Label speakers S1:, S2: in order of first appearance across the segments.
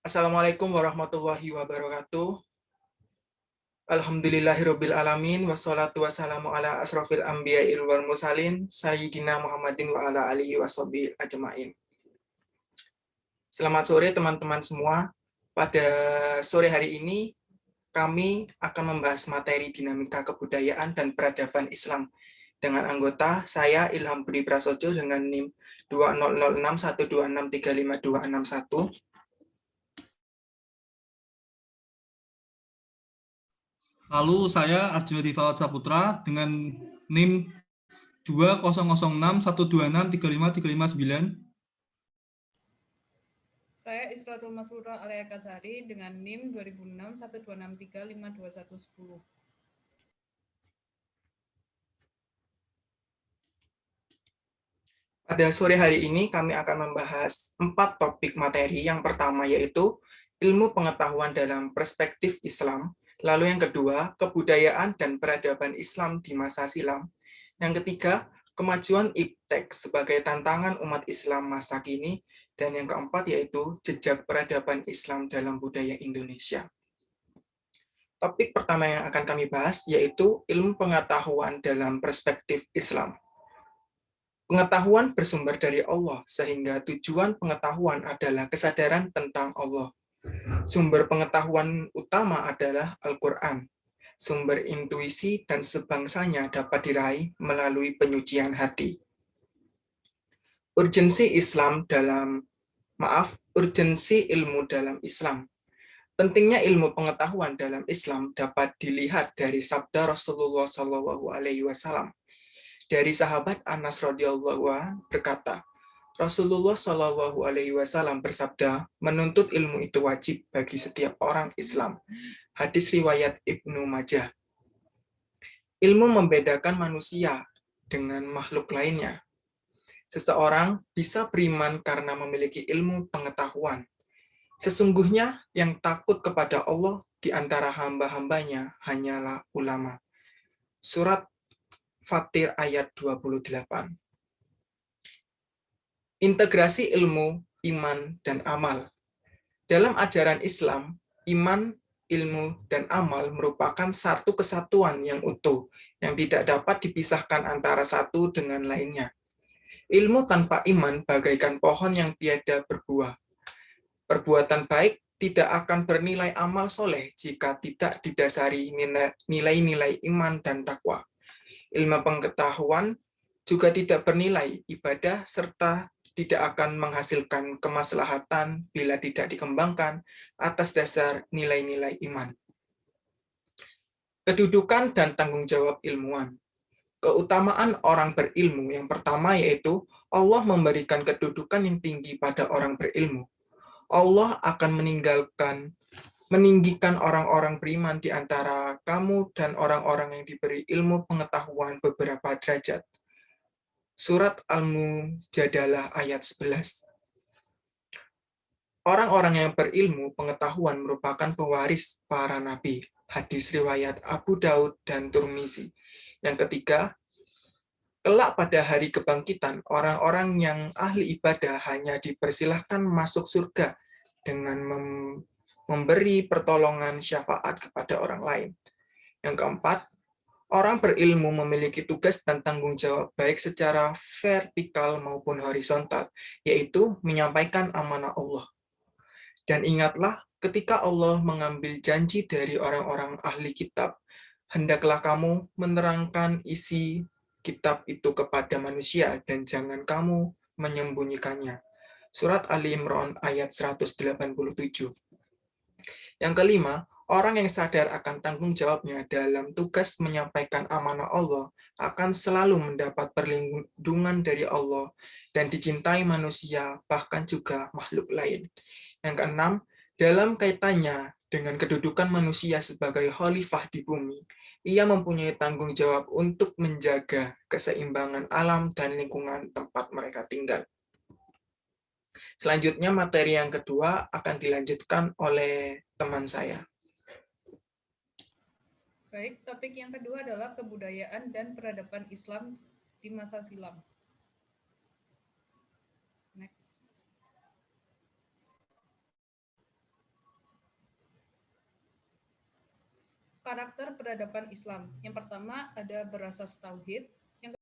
S1: Assalamualaikum warahmatullahi wabarakatuh. Alhamdulillahirabbil alamin wassalatu wassalamu ala asrofil anbiya'il wal mursalin sayyidina Muhammadin wa ala alihi washabihi ajmain. Selamat sore teman-teman semua. Pada sore hari ini kami akan membahas materi dinamika kebudayaan dan peradaban Islam dengan anggota saya Ilham Budi Prasojo dengan NIM 200612635261.
S2: Lalu saya Arjuna Divawat Saputra dengan NIM 200612635359.
S3: Saya Isratul Masrura Alaya Kasari dengan NIM 200612635210.
S1: Pada sore hari ini kami akan membahas 4 topik materi. Yang pertama yaitu ilmu pengetahuan dalam perspektif Islam. Lalu yang kedua, kebudayaan dan peradaban Islam di masa silam. Yang ketiga, kemajuan iptek sebagai tantangan umat Islam masa kini. Dan yang keempat yaitu jejak peradaban Islam dalam budaya Indonesia. Topik pertama yang akan kami bahas yaitu ilmu pengetahuan dalam perspektif Islam. Pengetahuan bersumber dari Allah, sehingga tujuan pengetahuan adalah kesadaran tentang Allah. Sumber pengetahuan utama adalah Al-Quran. Sumber intuisi dan sebangsanya dapat diraih melalui penyucian hati. Urgensi ilmu dalam Islam. Pentingnya ilmu pengetahuan dalam Islam dapat dilihat dari sabda Rasulullah SAW. Dari sahabat Anas radhiyallahu anhu berkata, Rasulullah Shallallahu Alaihi Wasallam bersabda, menuntut ilmu itu wajib bagi setiap orang Islam. Hadis riwayat Ibnu Majah. Ilmu membedakan manusia dengan makhluk lainnya. Seseorang bisa beriman karena memiliki ilmu pengetahuan. Sesungguhnya yang takut kepada Allah di antara hamba-hambanya hanyalah ulama. Surat Fatir ayat 28. Integrasi ilmu, iman, dan amal. Dalam ajaran Islam, iman, ilmu, dan amal merupakan satu kesatuan yang utuh, yang tidak dapat dipisahkan antara satu dengan lainnya. Ilmu tanpa iman bagaikan pohon yang tiada berbuah. Perbuatan baik tidak akan bernilai amal soleh jika tidak didasari nilai-nilai iman dan takwa. Ilmu pengetahuan juga tidak bernilai ibadah serta tidak akan menghasilkan kemaslahatan bila tidak dikembangkan atas dasar nilai-nilai iman. Kedudukan dan tanggung jawab ilmuwan. Keutamaan orang berilmu yang pertama yaitu Allah memberikan kedudukan yang tinggi pada orang berilmu. Allah akan meninggikan orang-orang beriman di antara kamu dan orang-orang yang diberi ilmu pengetahuan beberapa derajat. Surat Al-Mujadalah ayat 11. Orang-orang yang berilmu pengetahuan merupakan pewaris para nabi. Hadis riwayat Abu Daud dan Tirmizi. Yang ketiga, kelak pada hari kebangkitan, orang-orang yang ahli ibadah hanya dipersilahkan masuk surga dengan memberi pertolongan syafaat kepada orang lain. Yang keempat, orang berilmu memiliki tugas dan tanggung jawab baik secara vertikal maupun horizontal, yaitu menyampaikan amanah Allah. Dan ingatlah, ketika Allah mengambil janji dari orang-orang ahli kitab, hendaklah kamu menerangkan isi kitab itu kepada manusia dan jangan kamu menyembunyikannya. Surat Ali Imran ayat 187. Yang kelima, orang yang sadar akan tanggung jawabnya dalam tugas menyampaikan amanah Allah akan selalu mendapat perlindungan dari Allah dan dicintai manusia, bahkan juga makhluk lain. Yang keenam, dalam kaitannya dengan kedudukan manusia sebagai khalifah di bumi, ia mempunyai tanggung jawab untuk menjaga keseimbangan alam dan lingkungan tempat mereka tinggal. Selanjutnya, materi yang kedua akan dilanjutkan oleh teman saya.
S3: Baik, topik yang kedua adalah kebudayaan dan peradaban Islam di masa silam. Next. Karakter peradaban Islam. Yang pertama ada berasas tauhid. Yang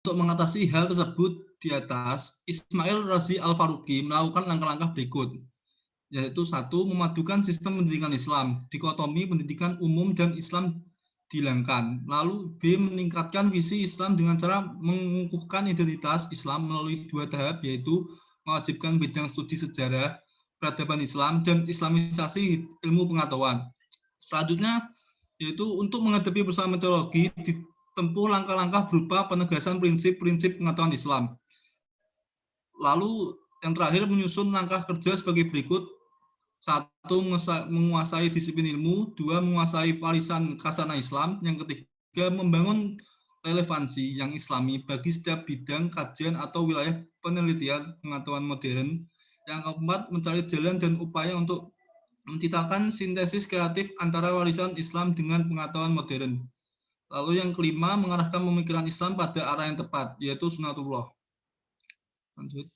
S2: Untuk mengatasi hal tersebut di atas, Ismail Razi Al-Faruqi melakukan langkah-langkah berikut, yaitu 1. Memadukan sistem pendidikan Islam, dikotomi pendidikan umum dan Islam dihilangkan. Lalu B. Meningkatkan visi Islam dengan cara mengukuhkan identitas Islam melalui 2 tahap, yaitu mewajibkan bidang studi sejarah, peradaban Islam, dan islamisasi ilmu pengetahuan. Selanjutnya, yaitu untuk menghadapi persoalan metodologi, ditempuh langkah-langkah berupa penegasan prinsip-prinsip pengetahuan Islam. Lalu yang terakhir menyusun langkah kerja sebagai berikut. 1. Menguasai disiplin ilmu, 2. Menguasai warisan khazanah Islam, yang ketiga membangun relevansi yang islami bagi setiap bidang kajian atau wilayah penelitian pengetahuan modern, yang keempat mencari jalan dan upaya untuk menciptakan sintesis kreatif antara warisan Islam dengan pengetahuan modern. Lalu yang kelima mengarahkan pemikiran Islam pada arah yang tepat, yaitu sunatullah. Lanjut.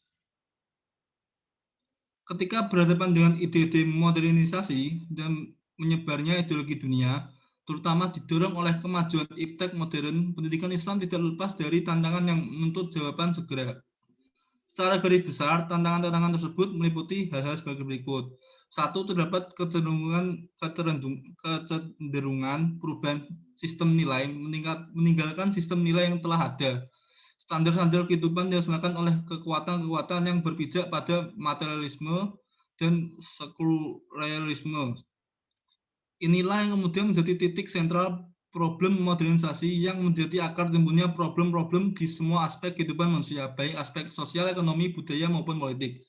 S2: Ketika berhadapan dengan ide-ide modernisasi dan menyebarnya ideologi dunia, terutama didorong oleh kemajuan iptek modern, pendidikan Islam tidak lepas dari tantangan yang menuntut jawaban segera. Secara garis besar, tantangan-tantangan tersebut meliputi hal-hal sebagai berikut. 1. Terdapat kecenderungan perubahan sistem nilai, meninggalkan sistem nilai yang telah ada. Standar-standar kehidupan dilaksanakan oleh kekuatan-kekuatan yang berpijak pada materialisme dan sekularisme. Inilah yang kemudian menjadi titik sentral problem modernisasi yang menjadi akar timbulnya problem-problem di semua aspek kehidupan manusia, baik aspek sosial, ekonomi, budaya, maupun politik.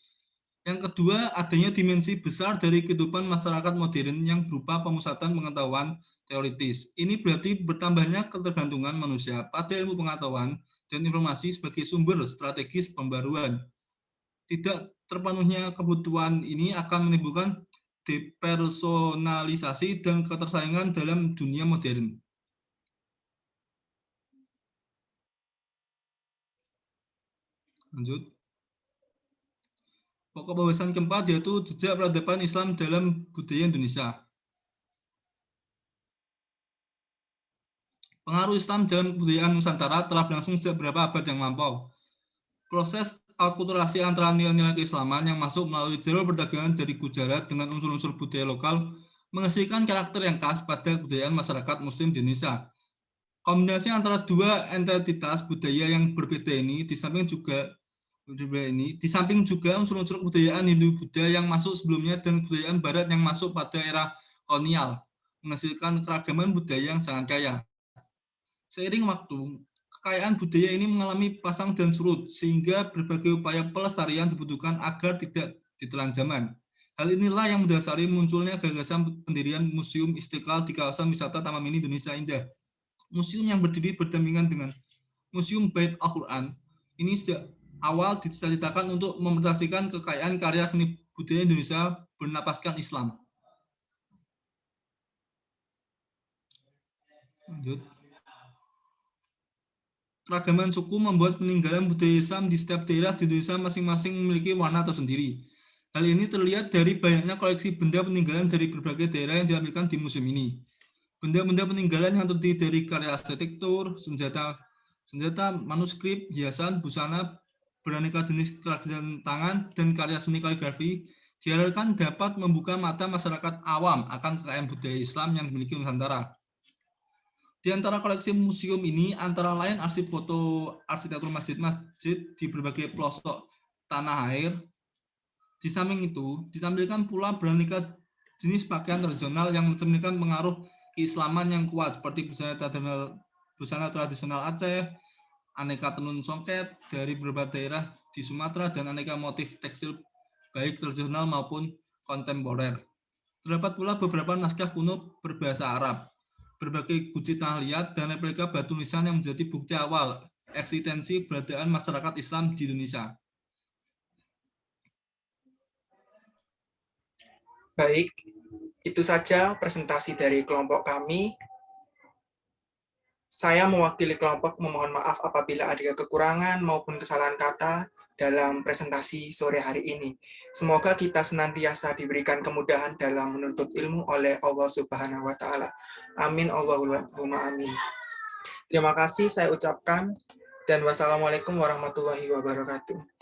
S2: Yang kedua, adanya dimensi besar dari kehidupan masyarakat modern yang berupa pemusatan pengetahuan teoritis. Ini berarti bertambahnya ketergantungan manusia pada ilmu pengetahuan dan informasi sebagai sumber strategis pembaruan. Tidak terpenuhnya kebutuhan ini akan menimbulkan depersonalisasi dan ketersaingan dalam dunia modern. Lanjut. Pokok pembahasan keempat yaitu jejak peradaban Islam dalam budaya Indonesia. Pengaruh Islam dalam kebudayaan Nusantara telah berlangsung sejak beberapa abad yang lampau. Proses akulturasi antara nilai-nilai keislaman yang masuk melalui jalur perdagangan dari Gujarat dengan unsur-unsur budaya lokal menghasilkan karakter yang khas pada kebudayaan masyarakat Muslim di Indonesia. Kombinasi antara dua entitas budaya yang berbeda ini di samping juga unsur-unsur kebudayaan Hindu-Buddha yang masuk sebelumnya dan kebudayaan Barat yang masuk pada era kolonial menghasilkan keragaman budaya yang sangat kaya. Seiring waktu, kekayaan budaya ini mengalami pasang dan surut, sehingga berbagai upaya pelestarian dibutuhkan agar tidak ditelan zaman. Hal inilah yang mendasari munculnya gagasan pendirian Museum Istiqlal di kawasan wisata Taman Mini Indonesia Indah. Museum yang berdiri berdampingan dengan Museum Bait Al-Quran, ini sejak awal dicita-citakan untuk memerintahkan kekayaan karya seni budaya Indonesia bernapaskan Islam. Lanjut. Keragaman suku membuat peninggalan budaya Islam di setiap daerah di Indonesia masing-masing memiliki warna tersendiri. Hal ini terlihat dari banyaknya koleksi benda peninggalan dari berbagai daerah yang ditampilkan di museum ini. Benda-benda peninggalan yang terdiri dari karya arsitektur, senjata, manuskrip, hiasan, busana, beraneka jenis kerajinan tangan, dan karya seni kaligrafi diharapkan dapat membuka mata masyarakat awam akan kekayaan budaya Islam yang dimiliki Nusantara. Di antara koleksi museum ini antara lain arsip foto arsitektur masjid-masjid di berbagai pelosok tanah air. Di samping itu, ditampilkan pula beraneka jenis pakaian tradisional yang mencerminkan pengaruh keislaman yang kuat seperti busana tradisional Aceh, aneka tenun songket dari beberapa daerah di Sumatera, dan aneka motif tekstil baik tradisional maupun kontemporer. Terdapat pula beberapa naskah kuno berbahasa Arab, berbagai guci tanah liat, dan replika batu nisan yang menjadi bukti awal eksistensi keberadaan masyarakat Islam di Indonesia.
S1: Baik, itu saja presentasi dari kelompok kami. Saya mewakili kelompok memohon maaf apabila ada kekurangan maupun kesalahan kata dalam presentasi sore hari ini. Semoga kita senantiasa diberikan kemudahan dalam menuntut ilmu oleh Allah Subhanahu wa Ta'ala. Amin Allahumma amin. Terima kasih saya ucapkan, dan wassalamualaikum warahmatullahi wabarakatuh.